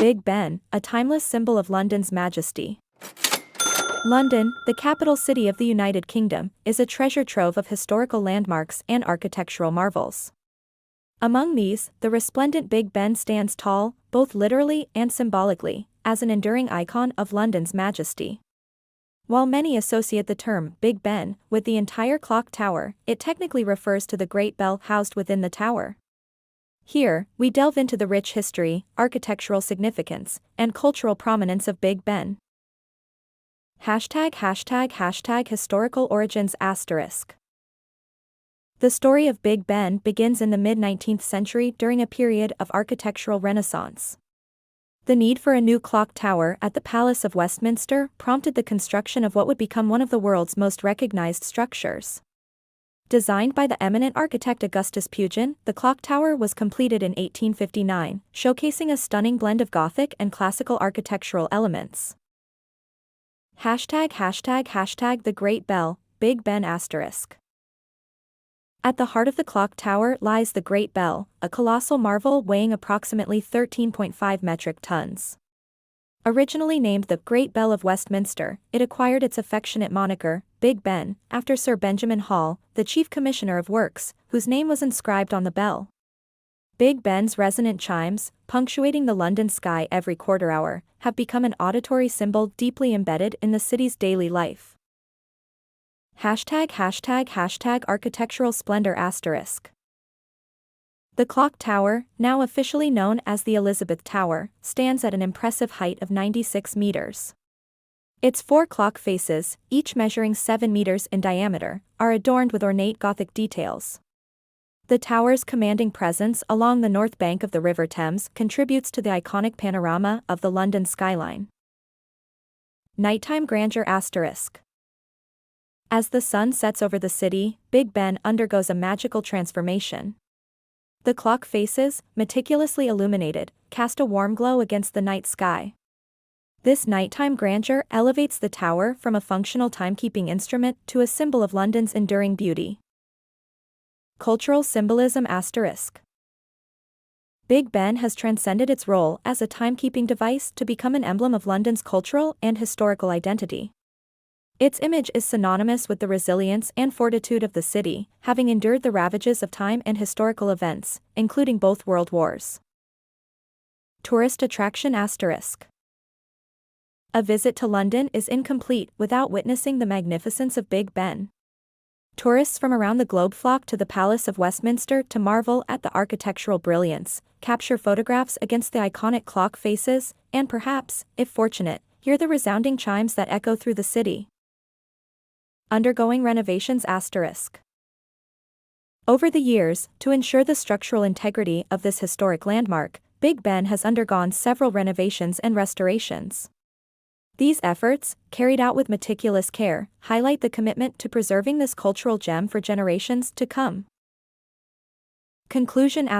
Big Ben, a timeless symbol of London's majesty. London, the capital city of the United Kingdom, is a treasure trove of historical landmarks and architectural marvels. Among these, the resplendent Big Ben stands tall, both literally and symbolically, as an enduring icon of London's majesty. While many associate the term Big Ben with the entire clock tower, it technically refers to the Great Bell housed within the tower. Here, we delve into the rich history, architectural significance, and cultural prominence of Big Ben. #Historical origins *. The story of Big Ben begins in the mid-19th century during a period of architectural renaissance. The need for a new clock tower at the Palace of Westminster prompted the construction of what would become one of the world's most recognized structures. Designed by the eminent architect Augustus Pugin, the clock tower was completed in 1859, showcasing a stunning blend of Gothic and classical architectural elements. #The Great Bell, Big Ben *. At the heart of the clock tower lies the Great Bell, a colossal marvel weighing approximately 13.5 metric tons. Originally named the Great Bell of Westminster, it acquired its affectionate moniker, Big Ben, after Sir Benjamin Hall, the Chief Commissioner of Works, whose name was inscribed on the bell. Big Ben's resonant chimes, punctuating the London sky every quarter hour, have become an auditory symbol deeply embedded in the city's daily life. #Architectural splendor *. The clock tower, now officially known as the Elizabeth Tower, stands at an impressive height of 96 meters. Its 4 clock faces, each measuring 7 meters in diameter, are adorned with ornate Gothic details. The tower's commanding presence along the north bank of the River Thames contributes to the iconic panorama of the London skyline. Nighttime grandeur *. As the sun sets over the city, Big Ben undergoes a magical transformation. The clock faces, meticulously illuminated, cast a warm glow against the night sky. This nighttime grandeur elevates the tower from a functional timekeeping instrument to a symbol of London's enduring beauty. Cultural symbolism *. Big Ben has transcended its role as a timekeeping device to become an emblem of London's cultural and historical identity. Its image is synonymous with the resilience and fortitude of the city, having endured the ravages of time and historical events, including both world wars. Tourist attraction *. A visit to London is incomplete without witnessing the magnificence of Big Ben. Tourists from around the globe flock to the Palace of Westminster to marvel at the architectural brilliance, capture photographs against the iconic clock faces, and perhaps, if fortunate, hear the resounding chimes that echo through the city. Undergoing renovations *. Over the years, to ensure the structural integrity of this historic landmark, Big Ben has undergone several renovations and restorations. These efforts, carried out with meticulous care, highlight the commitment to preserving this cultural gem for generations to come. Conclusion *.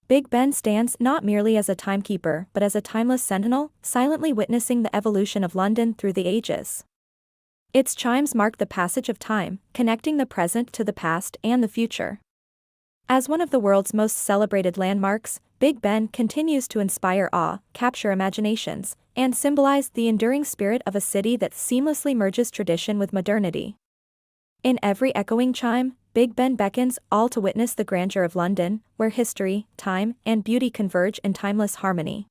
Big Ben stands not merely as a timekeeper but as a timeless sentinel, silently witnessing the evolution of London through the ages. Its chimes mark the passage of time, connecting the present to the past and the future. As one of the world's most celebrated landmarks, Big Ben continues to inspire awe, capture imaginations, and symbolize the enduring spirit of a city that seamlessly merges tradition with modernity. In every echoing chime, Big Ben beckons all to witness the grandeur of London, where history, time, and beauty converge in timeless harmony.